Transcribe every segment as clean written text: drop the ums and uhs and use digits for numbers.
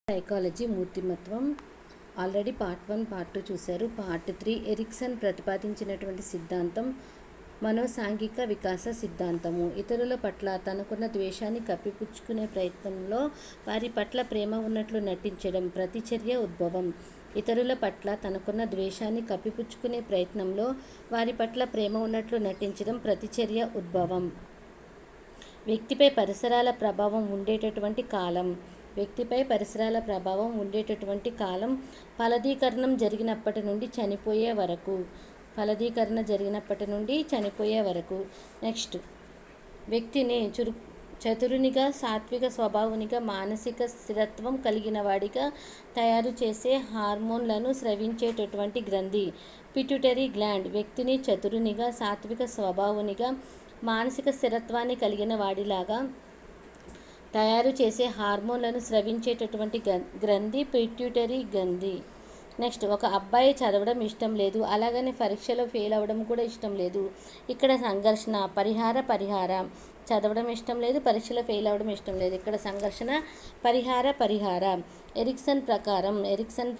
Psychology మూర్తిమత్వం already part 1 part 2 చూశారు. Part 3 Ericsson ప్రతిపాదించినటువంటి సిద్ధాంతం మనోసాంఘిక వికాస సిద్ధాంతము. ఇతరుల పట్ల తనకున్న ద్వేషాన్ని కప్పిపుచ్చుకునే ప్రయత్నంలో వారి పట్ల ప్రేమ ఉన్నట్లు నటించడం ప్రతిచర్య ఉద్భవం. ఇతరుల పట్ల తనకున్న ద్వేషాన్ని కప్పిపుచ్చుకునే ప్రయత్నంలో వారి పట్ల ప్రేమ ఉన్నట్లు నటించడం ప్రతిచర్య ఉద్భవం. వ్యక్తిపై పరిసరాల ప్రభావం ఉండేటటువంటి కాలం. వ్యక్తిపై పరిసరాల ప్రభావం ఉండేటటువంటి కాలం ఫలదీకరణం జరిగినప్పటి నుండి చనిపోయే వరకు. ఫలదీకరణ జరిగినప్పటి నుండి చనిపోయే వరకు. నెక్స్ట్, వ్యక్తిని చతురునిగా, సాత్విక స్వభావునిగా, మానసిక స్థిరత్వం కలిగిన వాడిగా తయారు చేసే హార్మోన్లను స్రవించేటటువంటి గ్రంథి పిట్యూటరీ గ్లాండ్. వ్యక్తిని చతురునిగా, సాత్విక స్వభావునిగా, మానసిక స్థిరత్వాన్ని కలిగిన వాడిలాగా తయారు చేసే హార్మోన్లను స్రవించేటటువంటి గ్రంథి పిట్యూటరీ గ్రంథి. నెక్స్ట్, ఒక అబ్బాయి చదవడం ఇష్టం లేదు, అలాగని పరీక్షలో ఫెయిల్ అవ్వడం కూడా ఇష్టం లేదు. ఇక్కడ సంఘర్షణ పరిహార. చదవడం ఇష్టం లేదు, పరీక్షలో ఫెయిల్ అవ్వడం ఇష్టం లేదు. ఇక్కడ సంఘర్షణ పరిహార. ఎరిక్సన్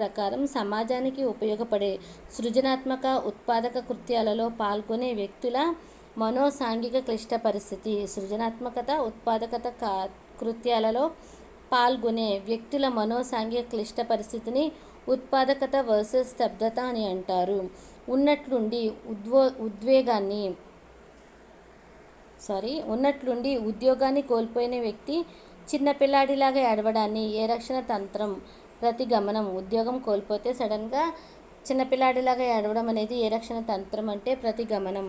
ప్రకారం సమాజానికి ఉపయోగపడే సృజనాత్మక ఉత్పాదక కృత్యాలలో పాల్గొనే వ్యక్తుల మనోసాంఘిక క్లిష్ట పరిస్థితి. సృజనాత్మకత, ఉత్పాదకత కృత్యాలలో పాల్గొనే వ్యక్తుల మనోసాంఘిక క్లిష్ట పరిస్థితిని ఉత్పాదకత వర్సెస్ స్తబ్దత అని అంటారు. ఉన్నట్లుండి ఉద్యోగాన్ని కోల్పోయిన వ్యక్తి చిన్నపిల్లాడిలాగా ఏడవడాన్ని ఏ రక్షణ తంత్రం? ప్రతిగమనం. ఉద్యోగం కోల్పోతే సడన్గా చిన్నపిల్లాడిలాగా ఏడవడం అనేది ఏ రక్షణ తంత్రం అంటే ప్రతిగమనం.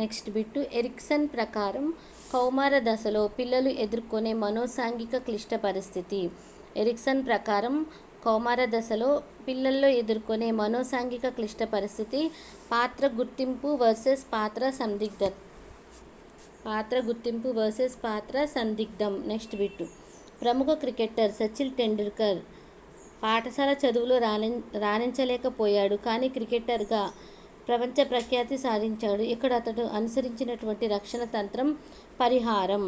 నెక్స్ట్ బిట్టు, ఎరిక్సన్ ప్రకారం కౌమార దశలో పిల్లలు ఎదుర్కొనే మనోసాంఘిక క్లిష్ట పరిస్థితి. ఎరిక్సన్ ప్రకారం కౌమార దశలో పిల్లల్లో ఎదుర్కొనే మనోసాంఘిక క్లిష్ట పరిస్థితి పాత్ర గుర్తింపు వర్సెస్ పాత్ర సందిగ్ధం. నెక్స్ట్ బిట్టు, ప్రముఖ క్రికెటర్ సచిన్ టెండూల్కర్ పాఠశాల చదువులో రాణించలేకపోయాడు, కానీ క్రికెటర్గా ప్రపంచ ప్రఖ్యాతి సాధించాడు. ఇక్కడ అతడు అనుసరించినటువంటి రక్షణ తంత్రం పరిహారం.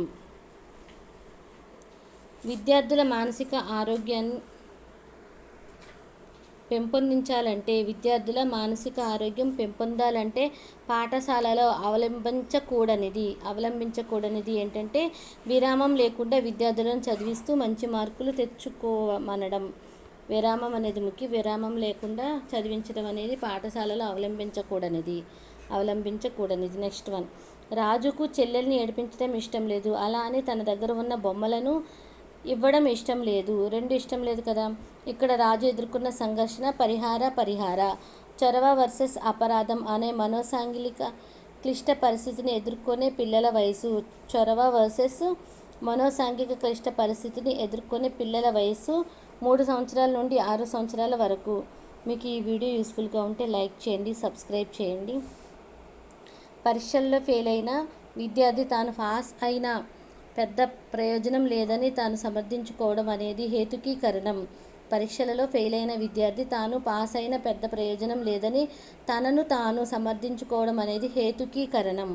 విద్యార్థుల మానసిక ఆరోగ్యం పెంపొందాలంటే పాఠశాలలో అవలంబించకూడనిది ఏంటంటే విరామం లేకుండా విద్యార్థులను చదివిస్తూ మంచి మార్కులు తెచ్చుకోమనడం. విరామం అనేది ముఖ్యం. విరామం లేకుండా చదివించడం అనేది పాఠశాలలో అవలంబించకూడనిది. నెక్స్ట్ వన్, రాజుకు చెల్లెల్ని ఏడిపించడం ఇష్టం లేదు, అలా అని తన దగ్గర ఉన్న బొమ్మలను ఇవ్వడం ఇష్టం లేదు. రెండు ఇష్టం లేదు కదా. ఇక్కడ రాజు ఎదుర్కొన్న సంఘర్షణ పరిహార. చొరవ వర్సెస్ అపరాధం అనే మనోసాంఘిక క్లిష్ట పరిస్థితిని ఎదుర్కొనే పిల్లల వయసు. చొరవ వర్సెస్ మనోసాంఘిక క్లిష్ట పరిస్థితిని ఎదుర్కొనే పిల్లల వయసు 3 సంవత్సరాల నుండి 6 సంవత్సరాల వరకు. మీకు ఈ వీడియో యూస్ఫుల్గా ఉంటే లైక్ చేయండి, సబ్స్క్రైబ్ చేయండి. పరీక్షల్లో ఫెయిల్ అయిన విద్యార్థి తాను పాస్ అయిన పెద్ద ప్రయోజనం లేదని తాను సమర్థించుకోవడం అనేది హేతుకీకరణం. పరీక్షలలో ఫెయిల్ అయిన విద్యార్థి తాను పాస్ అయిన పెద్ద ప్రయోజనం లేదని తనను తాను సమర్థించుకోవడం అనేది హేతుకీకరణం.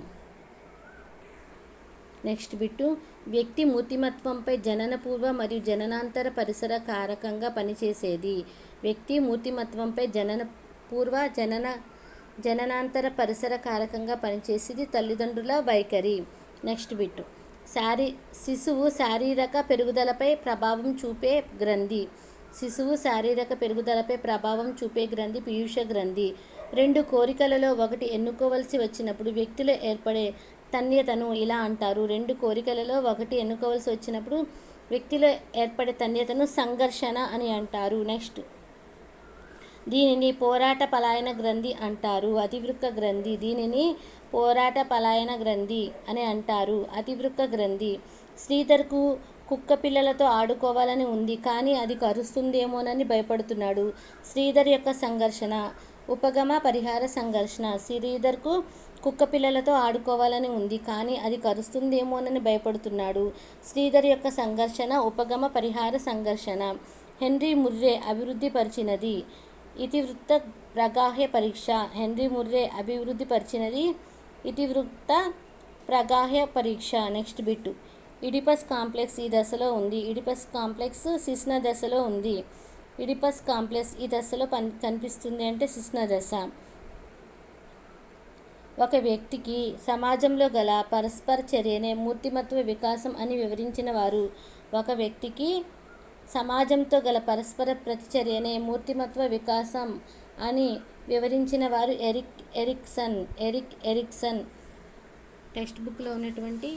నెక్స్ట్ బిట్టు, వ్యక్తి మూర్తిమత్వంపై జననపూర్వ మరియు జననాంతర పరిసర కారకంగా పనిచేసేది. వ్యక్తి మూర్తిమత్వంపై జననపూర్వ జననాంతర పరిసర కారకంగా పనిచేసేది తల్లిదండ్రుల వైఖరి. నెక్స్ట్ బిట్టు, శిశువు శారీరక పెరుగుదలపై ప్రభావం చూపే గ్రంథి. పీయూష గ్రంథి. 2 కోరికలలో ఒకటి ఎన్నుకోవలసి వచ్చినప్పుడు వ్యక్తిలో ఏర్పడే తన్యతను ఇలా అంటారు. 2 కోరికలలో ఒకటి ఎన్నుకోవలసి వచ్చినప్పుడు వ్యక్తిలో ఏర్పడే తన్యతను సంఘర్షణ అని అంటారు. నెక్స్ట్, దీనిని పోరాట పలాయన గ్రంథి అంటారు. అతివృక్క గ్రంథి. దీనిని పోరాట పలాయన గ్రంథి అని అంటారు. అతివృక్క గ్రంథి. శ్రీధర్కు కుక్క పిల్లలతో ఆడుకోవాలని ఉంది, కానీ అది కరుస్తుందేమోనని భయపడుతున్నాడు. శ్రీధర్ యొక్క సంఘర్షణ ఉపగమ పరిహార సంఘర్షణ. శ్రీధర్కు కుక్క పిల్లలతో ఆడుకోవాలని ఉంది, కానీ అది కరుస్తుందేమోనని భయపడుతున్నాడు. శ్రీధర్ యొక్క సంఘర్షణ ఉపగమ పరిహార సంఘర్షణ. హెన్రీ ముర్రే అభివృద్ధిపరిచినది ఇతివృత్త ప్రగాహ్య పరీక్ష. ఇతివృత్త ప్రగాహ్య పరీక్ష. నెక్స్ట్ బిట్టు, ఇడిపస్ కాంప్లెక్స్ ఈ దశలో ఉంది. ఇడిపస్ కాంప్లెక్స్ శిశ్న దశలో ఉంది. ఇడిపస్ కాంప్లెక్స్ ఈ దశలో కనిపిస్తుంది అంటే శిశ్న దశ. ఒక వ్యక్తికి సమాజంలో గల పరస్పర చర్యనే మూర్తిమత్వ వికాసం అని వివరించిన వారు. ఒక వ్యక్తికి సమాజంతో గల పరస్పర ప్రతిచర్యనే మూర్తిమత్వ వికాసం అని వివరించిన వారు ఎరిక్ ఎరిక్సన్. టెక్స్ట్ బుక్లో ఉన్నటువంటి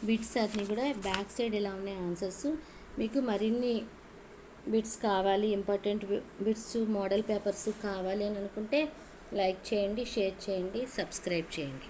బిట్స్ అన్నీ కూడా బ్యాక్ సైడ్ ఇలా ఉన్నాయి ఆన్సర్స్. మీకు మరిన్ని బిట్స్ కావాలి, ఇంపార్టెంట్ బిట్స్, మోడల్ పేపర్స్ కావాలి అని అనుకుంటే లైక్ చేయండి, షేర్ చేయండి, సబ్స్క్రైబ్ చేయండి.